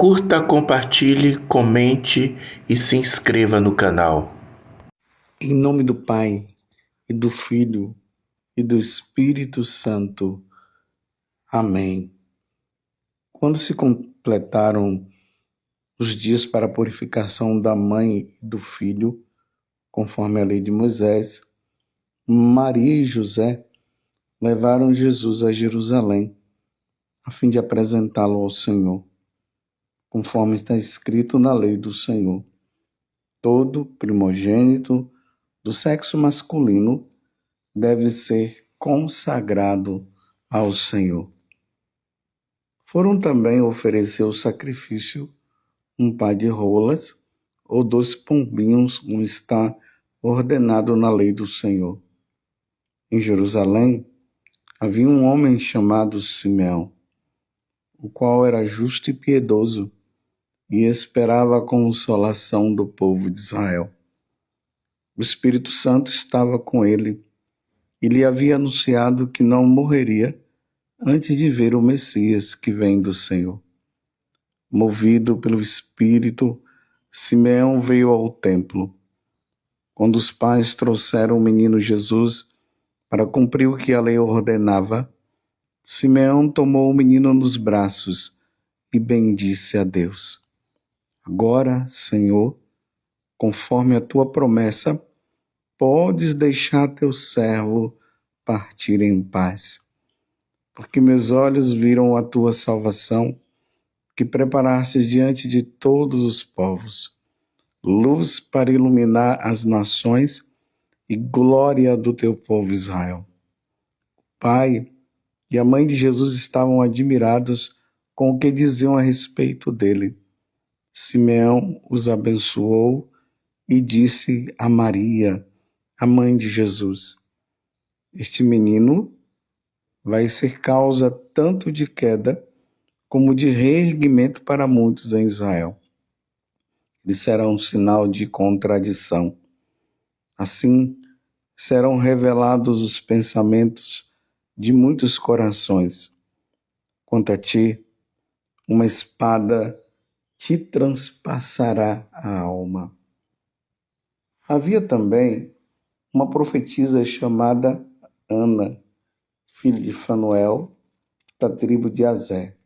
Curta, compartilhe, comente e se inscreva no canal. Em nome do Pai, e do Filho, e do Espírito Santo. Amém. Quando se completaram os dias para a purificação da mãe e do filho, conforme a lei de Moisés, Maria e José levaram Jesus a Jerusalém, a fim de apresentá-lo ao Senhor, conforme está escrito na lei do Senhor. Todo primogênito do sexo masculino deve ser consagrado ao Senhor. Foram também oferecer o sacrifício um par de rolas ou 2 pombinhos, como está ordenado na lei do Senhor. Em Jerusalém havia um homem chamado Simeão, o qual era justo e piedoso e esperava a consolação do povo de Israel. O Espírito Santo estava com ele e lhe havia anunciado que não morreria antes de ver o Messias que vem do Senhor. Movido pelo Espírito, Simeão veio ao templo. Quando os pais trouxeram o menino Jesus para cumprir o que a lei ordenava, Simeão tomou o menino nos braços e bendisse a Deus. Agora, Senhor, conforme a tua promessa, podes deixar teu servo partir em paz, porque meus olhos viram a tua salvação, que preparastes diante de todos os povos, luz para iluminar as nações e glória do teu povo Israel. O pai e a mãe de Jesus estavam admirados com o que diziam a respeito dele. Simeão os abençoou e disse a Maria, a mãe de Jesus: este menino vai ser causa tanto de queda como de reerguimento para muitos em Israel. Ele será um sinal de contradição. Assim, serão revelados os pensamentos de muitos corações. Quanto a ti, uma espada te transpassará a alma. Havia também uma profetisa chamada Ana, filha de Fanuel, da tribo de Aser.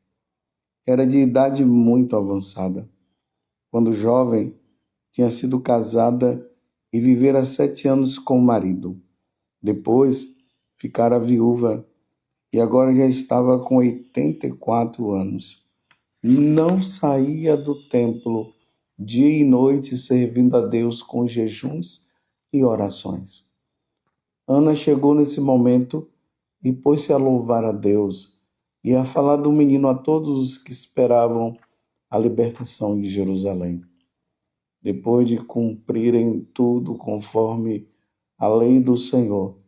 Era de idade muito avançada. Quando jovem, tinha sido casada e vivera 7 anos com o marido. Depois, ficara viúva e agora já estava com 84 anos. Não saía do templo dia e noite servindo a Deus com jejuns e orações. Ana chegou nesse momento e pôs-se a louvar a Deus e a falar do menino a todos os que esperavam a libertação de Jerusalém. Depois de cumprirem tudo conforme a lei do Senhor,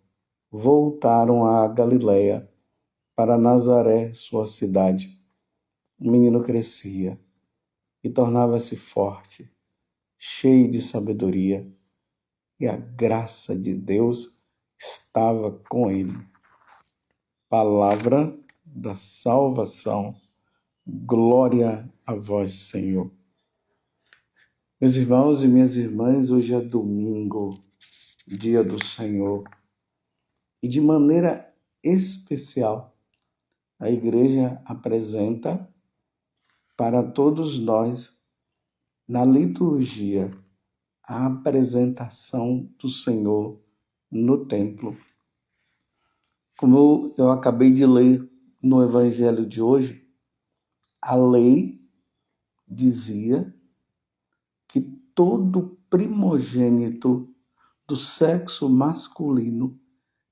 voltaram a Galiléia, para Nazaré, sua cidade. O menino crescia e tornava-se forte, cheio de sabedoria, e a graça de Deus estava com ele. Palavra da salvação. Glória a vós, Senhor. Meus irmãos e minhas irmãs, hoje é domingo, dia do Senhor, e de maneira especial, a igreja apresenta para todos nós, na liturgia, a apresentação do Senhor no templo. Como eu acabei de ler no Evangelho de hoje, a lei dizia que todo primogênito do sexo masculino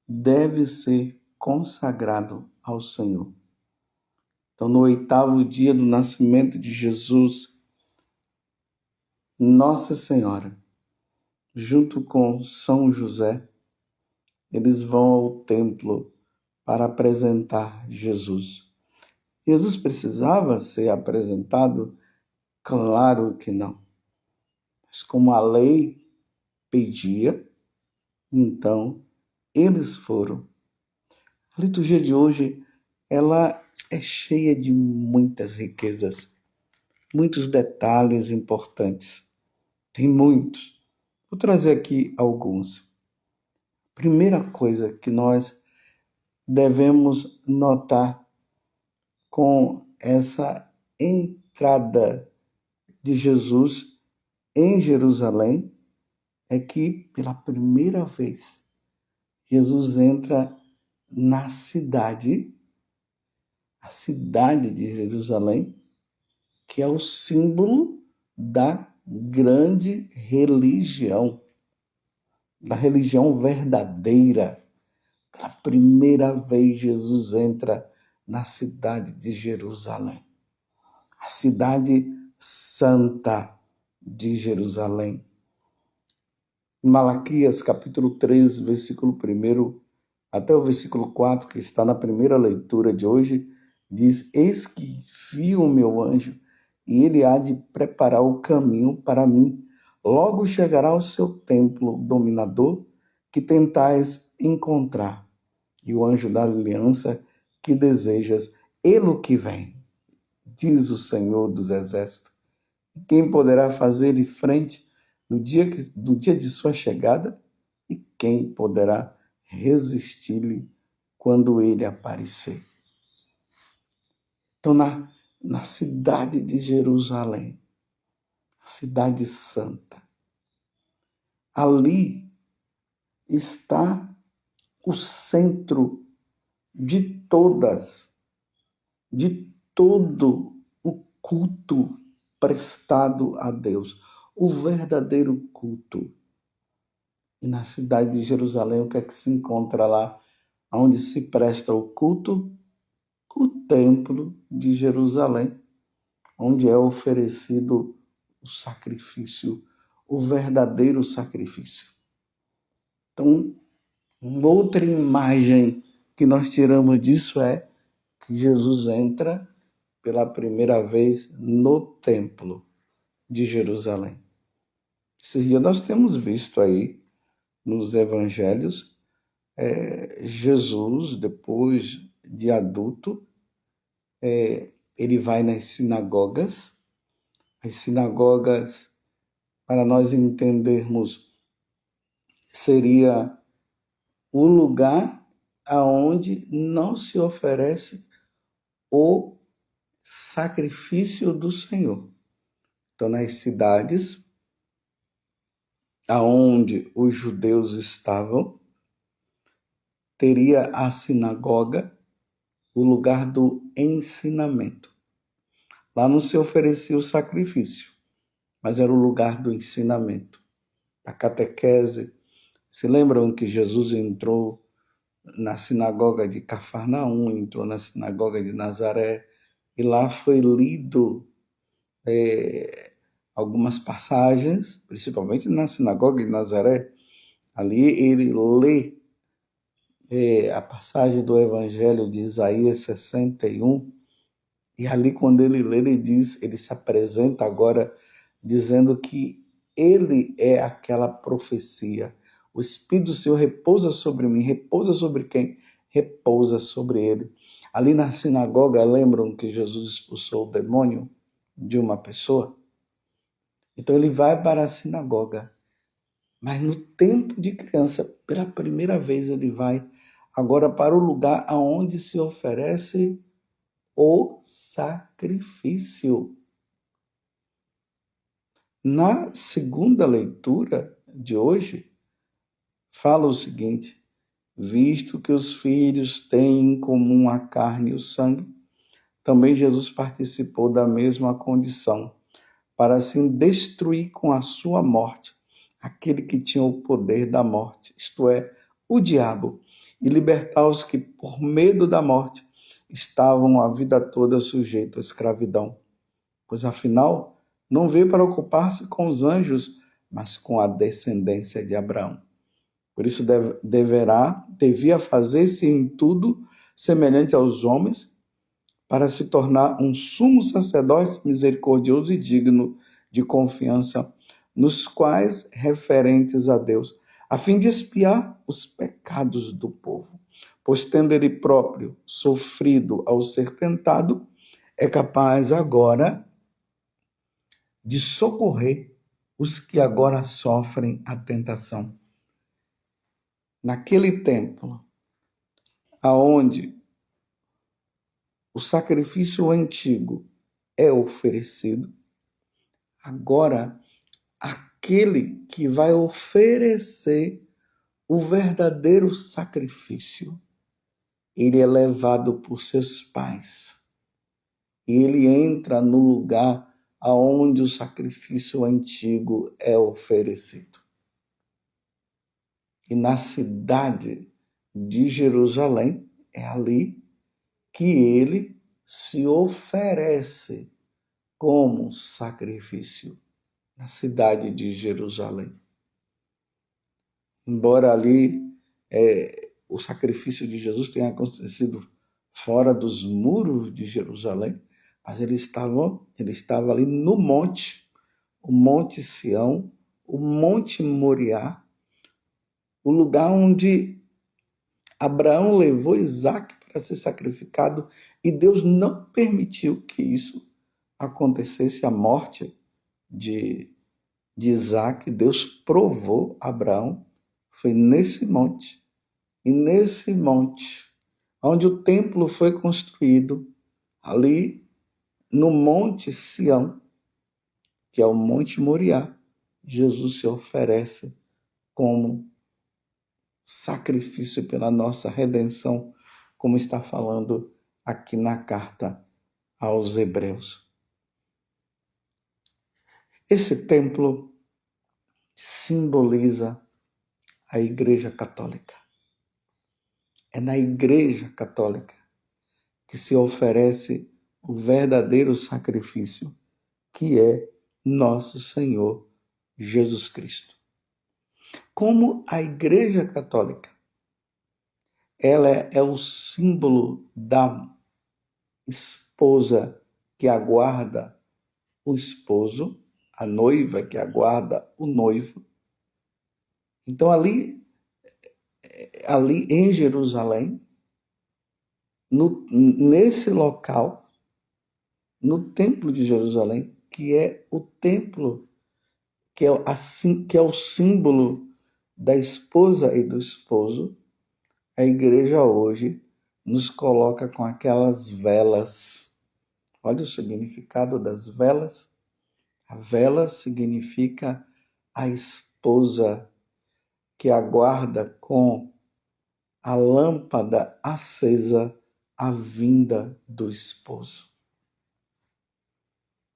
deve ser consagrado ao Senhor. Então, no 8º dia do nascimento de Jesus, Nossa Senhora, junto com São José, eles vão ao templo para apresentar Jesus. Jesus precisava ser apresentado? Claro que não. Mas como a lei pedia, então eles foram. A liturgia de hoje, ela é cheia de muitas riquezas. muitos detalhes importantes. Tem muitos. Vou trazer aqui alguns. Primeira coisa que nós devemos notar com essa entrada de Jesus em Jerusalém é que, pela primeira vez, Jesus entra na cidade, a cidade de Jerusalém, que é o símbolo da grande religião, da religião verdadeira. Pela primeira vez, Jesus entra na cidade de Jerusalém, a cidade santa de Jerusalém. Em Malaquias, capítulo 3, versículo 1 até o versículo 4, que está na primeira leitura de hoje, diz: Eis que vi o meu anjo, e ele há de preparar o caminho para mim. Logo chegará o seu templo dominador, que tentais encontrar, e o anjo da aliança que desejas, ele que vem, diz o Senhor dos Exércitos. Quem poderá fazer-lhe frente no dia de sua chegada? E quem poderá resistir-lhe quando ele aparecer? Então, na cidade de Jerusalém, a cidade santa, ali está o centro de todo o culto prestado a Deus, o verdadeiro culto. E na cidade de Jerusalém, o que é que se encontra lá, onde se presta o culto? O templo de Jerusalém, onde é oferecido o sacrifício, o verdadeiro sacrifício. Então, uma outra imagem que nós tiramos disso é que Jesus entra pela primeira vez no templo de Jerusalém. Esses dias nós temos visto aí nos evangelhos Jesus, depois de adulto, ele vai nas sinagogas. As sinagogas, para nós entendermos, seria o lugar aonde não se oferece o sacrifício do Senhor. Então, nas cidades aonde os judeus estavam, teria a sinagoga, o lugar do ensinamento. Lá não se oferecia o sacrifício, mas era o lugar do ensinamento, a catequese. Se lembram que Jesus entrou na sinagoga de Cafarnaum, entrou na sinagoga de Nazaré, e lá foi lido algumas passagens, principalmente na sinagoga de Nazaré. Ali ele lê a passagem do Evangelho de Isaías 61, e ali quando ele lê, ele se apresenta agora dizendo que ele é aquela profecia. O Espírito do Senhor repousa sobre mim. Repousa sobre quem? Repousa sobre ele. Ali na sinagoga, lembram que Jesus expulsou o demônio de uma pessoa? Então ele vai para a sinagoga. Mas no tempo de criança, pela primeira vez, ele vai agora para o lugar aonde se oferece o sacrifício. Na segunda leitura de hoje, fala o seguinte: visto que os filhos têm em comum a carne e o sangue, também Jesus participou da mesma condição, para assim destruir com a sua morte aquele que tinha o poder da morte, isto é, o diabo, e libertar os que, por medo da morte, estavam a vida toda sujeitos à escravidão. Pois, afinal, não veio para ocupar-se com os anjos, mas com a descendência de Abraão. Por isso devia fazer-se em tudo semelhante aos homens, para se tornar um sumo sacerdote misericordioso e digno de confiança, nos quais referentes a Deus, a fim de expiar os pecados do povo. Pois tendo ele próprio sofrido ao ser tentado, é capaz agora de socorrer os que agora sofrem a tentação. Naquele templo, aonde o sacrifício antigo é oferecido, agora aquele que vai oferecer o verdadeiro sacrifício, ele é levado por seus pais. E ele entra no lugar aonde o sacrifício antigo é oferecido. E na cidade de Jerusalém, é ali que ele se oferece como sacrifício, na cidade de Jerusalém. Embora ali o sacrifício de Jesus tenha acontecido fora dos muros de Jerusalém, mas ele estava ali no monte, o Monte Sião, o Monte Moriá, o lugar onde Abraão levou Isaac para ser sacrificado e Deus não permitiu que isso acontecesse, a morte de Isaac. Deus provou Abraão, foi nesse monte. E nesse monte, onde o templo foi construído, ali no Monte Sião, que é o Monte Moriá, Jesus se oferece como sacrifício pela nossa redenção, como está falando aqui na carta aos Hebreus. Esse templo simboliza a Igreja Católica. É na Igreja Católica que se oferece o verdadeiro sacrifício, que é nosso Senhor Jesus Cristo. Como a Igreja Católica, ela é o símbolo da esposa que aguarda o esposo, a noiva que aguarda o noivo. Então ali em Jerusalém, nesse local, no Templo de Jerusalém, que é o templo, que é o símbolo da esposa e do esposo, a igreja hoje nos coloca com aquelas velas. Olha o significado das velas. A vela significa a esposa que aguarda com a lâmpada acesa a vinda do esposo.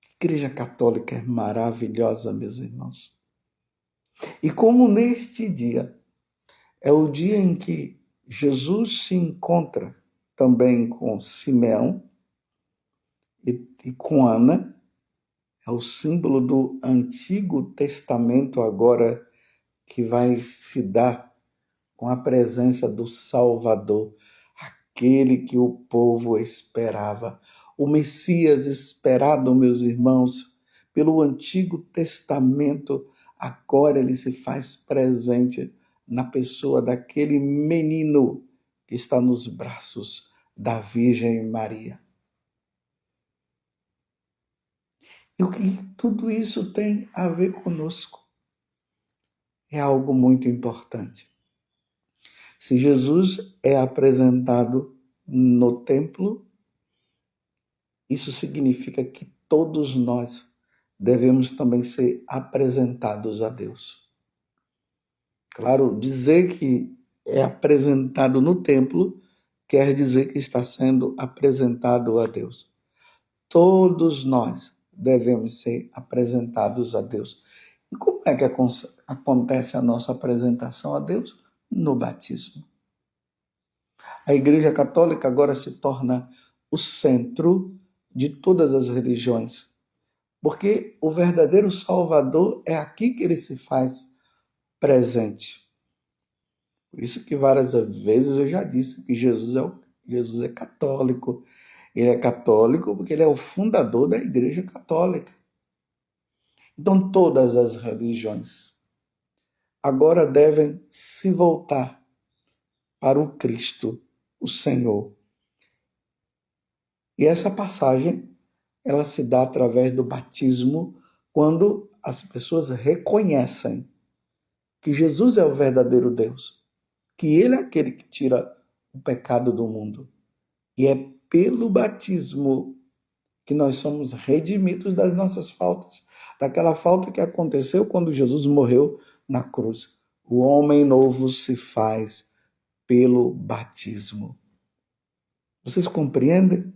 A Igreja Católica é maravilhosa, meus irmãos. E como neste dia é o dia em que Jesus se encontra também com Simeão e com Ana, é o símbolo do Antigo Testamento agora que vai se dar com a presença do Salvador, aquele que o povo esperava. O Messias esperado, meus irmãos, pelo Antigo Testamento, agora ele se faz presente na pessoa daquele menino que está nos braços da Virgem Maria. E o que tudo isso tem a ver conosco? É algo muito importante. Se Jesus é apresentado no templo, isso significa que todos nós devemos também ser apresentados a Deus. Claro, dizer que é apresentado no templo quer dizer que está sendo apresentado a Deus. Todos nós devemos ser apresentados a Deus. E como é que acontece a nossa apresentação a Deus? No batismo. A Igreja Católica agora se torna o centro de todas as religiões, porque o verdadeiro Salvador é aqui que ele se faz presente. Por isso que várias vezes eu já disse que Jesus é católico. Ele é católico porque ele é o fundador da Igreja Católica. Então todas as religiões agora devem se voltar para o Cristo, o Senhor. E essa passagem, ela se dá através do batismo quando as pessoas reconhecem que Jesus é o verdadeiro Deus, que Ele é aquele que tira o pecado do mundo. E é pelo batismo que nós somos redimidos das nossas faltas, daquela falta que aconteceu quando Jesus morreu na cruz. O homem novo se faz pelo batismo. Vocês compreendem?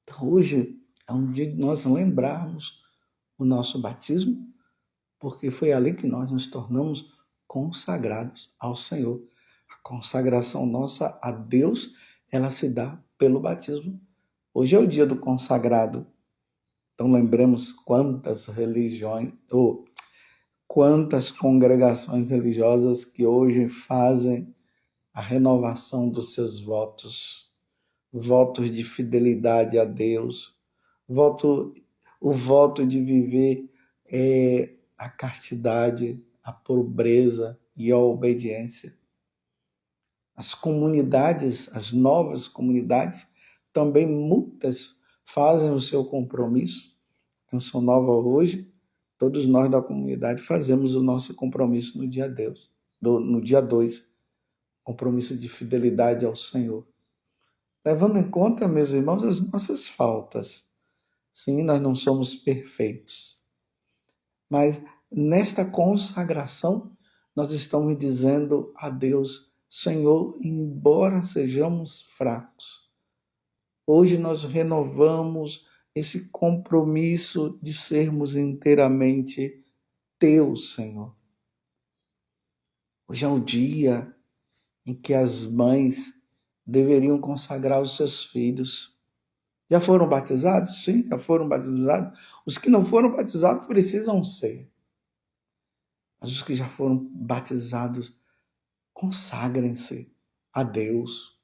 Então, hoje é um dia de nós lembrarmos o nosso batismo, porque foi ali que nós nos tornamos consagrados ao Senhor. A consagração nossa a Deus, ela se dá pelo batismo. Hoje é o dia do consagrado. Então lembremos quantas religiões, ou quantas congregações religiosas que hoje fazem a renovação dos seus votos, votos de fidelidade a Deus, o voto de viver a castidade, a pobreza e a obediência. As comunidades, as novas comunidades, também muitas fazem o seu compromisso. Canção Nova hoje, todos nós da comunidade fazemos o nosso compromisso no dia 2, compromisso de fidelidade ao Senhor. Levando em conta, meus irmãos, as nossas faltas. Sim, nós não somos perfeitos. Mas nesta consagração, nós estamos dizendo a Deus, Senhor, embora sejamos fracos, hoje nós renovamos esse compromisso de sermos inteiramente Teu, Senhor. Hoje é o dia em que as mães deveriam consagrar os seus filhos. Já foram batizados? Sim, já foram batizados. Os que não foram batizados precisam ser. Mas os que já foram batizados, consagrem-se a Deus.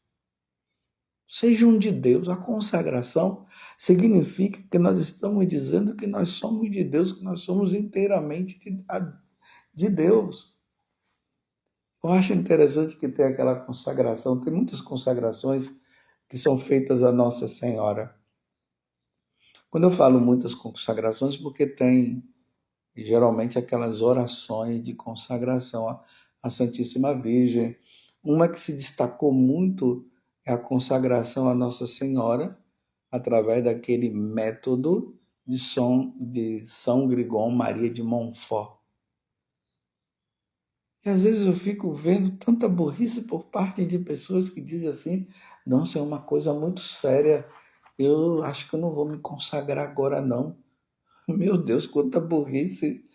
Sejam de Deus. A consagração significa que nós estamos dizendo que nós somos de Deus, que nós somos inteiramente de Deus. Eu acho interessante que tem aquela consagração, tem muitas consagrações que são feitas a Nossa Senhora. Quando eu falo muitas consagrações, porque tem geralmente aquelas orações de consagração à Santíssima Virgem. Uma que se destacou muito é a consagração à Nossa Senhora, através daquele método de São Grigão Maria de Montfort. E às vezes eu fico vendo tanta burrice por parte de pessoas que dizem assim, não, isso é uma coisa muito séria, eu acho que eu não vou me consagrar agora não. Meu Deus, quanta burrice.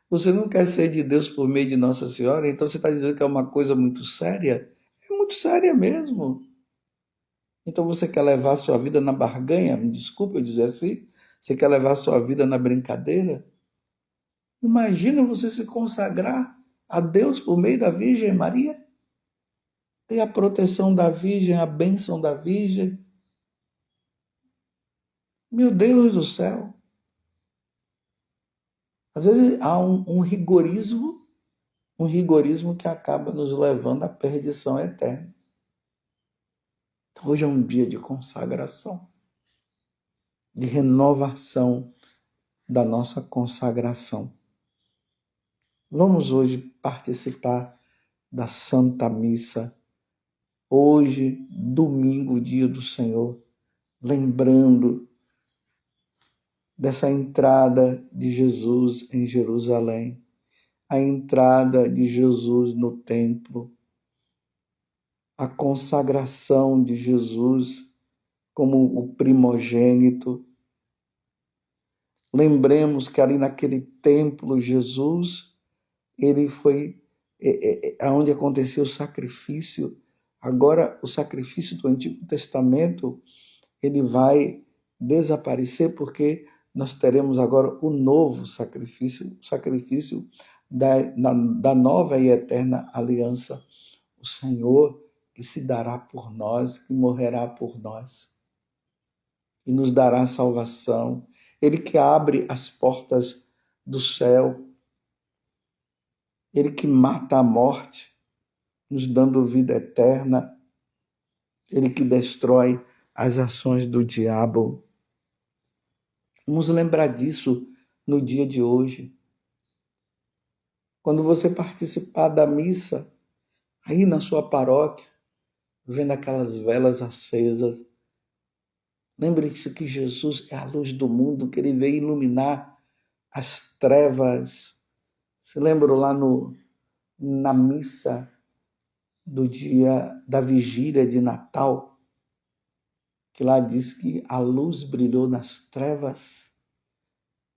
Você não quer ser de Deus por meio de Nossa Senhora? Então você está dizendo que é uma coisa muito séria? É muito séria mesmo. Então você quer levar a sua vida na barganha? Me desculpe eu dizer assim. Você quer levar a sua vida na brincadeira? Imagina você se consagrar a Deus por meio da Virgem Maria? Ter a proteção da Virgem, a bênção da Virgem. Meu Deus do céu. Às vezes há um rigorismo que acaba nos levando à perdição eterna. Hoje é um dia de consagração, de renovação da nossa consagração. Vamos hoje participar da Santa Missa. Hoje, domingo, dia do Senhor, lembrando dessa entrada de Jesus em Jerusalém, a entrada de Jesus no templo, a consagração de Jesus como o primogênito. Lembremos que ali naquele templo, Jesus, ele foi onde aconteceu o sacrifício. Agora, o sacrifício do Antigo Testamento, ele vai desaparecer porque nós teremos agora o novo sacrifício, o sacrifício da nova e eterna aliança. O Senhor que se dará por nós, que morrerá por nós e nos dará salvação. Ele que abre as portas do céu, ele que mata a morte, nos dando vida eterna, ele que destrói as ações do diabo. Vamos lembrar disso no dia de hoje. Quando você participar da missa, aí na sua paróquia, vendo aquelas velas acesas, lembre-se que Jesus é a luz do mundo, que ele veio iluminar as trevas. Se lembram lá na missa do dia da vigília de Natal, que lá diz que a luz brilhou nas trevas,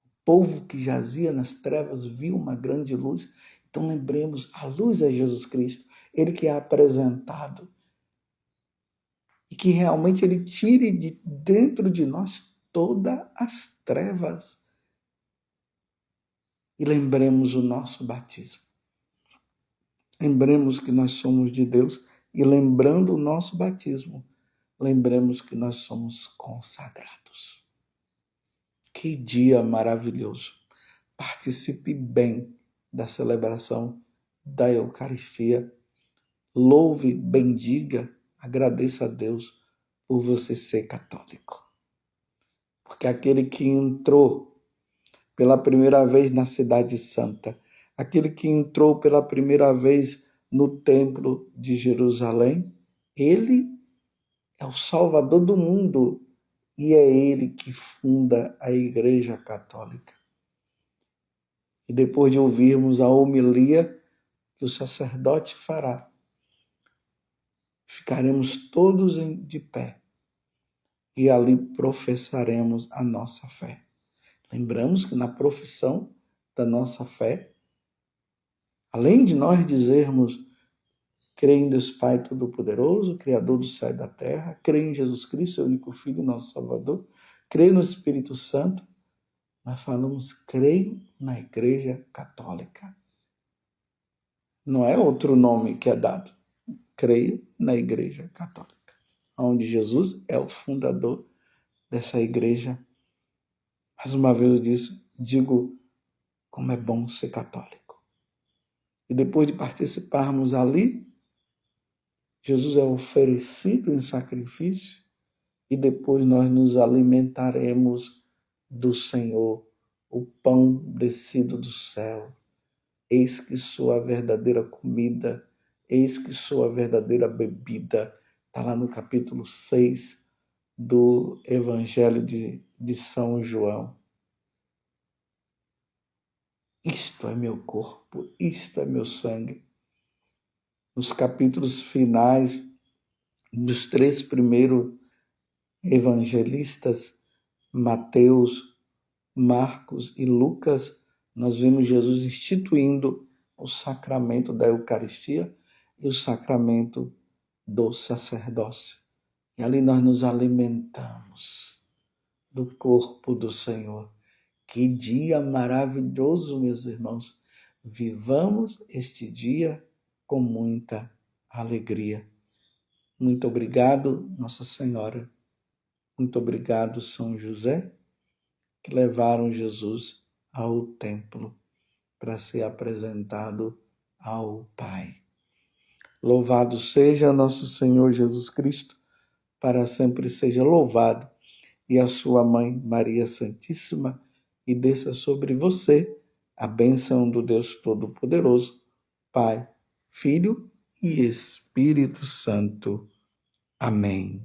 o povo que jazia nas trevas viu uma grande luz. Então lembremos, a luz é Jesus Cristo, ele que é apresentado, e que realmente ele tire de dentro de nós todas as trevas. E lembremos o nosso batismo. Lembremos que nós somos de Deus, e lembrando o nosso batismo, lembremos que nós somos consagrados. Que dia maravilhoso! Participe bem da celebração da Eucaristia. Louve, bendiga, agradeça a Deus por você ser católico. Porque aquele que entrou pela primeira vez na Cidade Santa, aquele que entrou pela primeira vez no Templo de Jerusalém, ele é o Salvador do mundo e é ele que funda a Igreja Católica. E depois de ouvirmos a homilia que o sacerdote fará, ficaremos todos de pé e ali professaremos a nossa fé. Lembramos que na profissão da nossa fé, além de nós dizermos creio em Deus Pai Todo-Poderoso, Criador do céu e da terra, creio em Jesus Cristo, seu único Filho, nosso Salvador, creio no Espírito Santo, nós falamos creio na Igreja Católica. Não é outro nome que é dado. Creio na Igreja Católica, onde Jesus é o fundador dessa igreja. Mais uma vez eu digo como é bom ser católico. E depois de participarmos ali, Jesus é oferecido em sacrifício e depois nós nos alimentaremos do Senhor, o pão descido do céu. Eis que sou a verdadeira comida, eis que sou a verdadeira bebida. Está lá no capítulo 6 do Evangelho de São João. Isto é meu corpo, isto é meu sangue. Nos capítulos finais dos 3 primeiros evangelistas, Mateus, Marcos e Lucas, nós vemos Jesus instituindo o sacramento da Eucaristia e o sacramento do sacerdócio. E ali nós nos alimentamos do corpo do Senhor. Que dia maravilhoso, meus irmãos. Vivamos este dia com muita alegria. Muito obrigado, Nossa Senhora. Muito obrigado, São José, que levaram Jesus ao templo para ser apresentado ao Pai. Louvado seja nosso Senhor Jesus Cristo, para sempre seja louvado, e a sua mãe, Maria Santíssima, e desça sobre você a bênção do Deus Todo-Poderoso, Pai, Filho e Espírito Santo. Amém.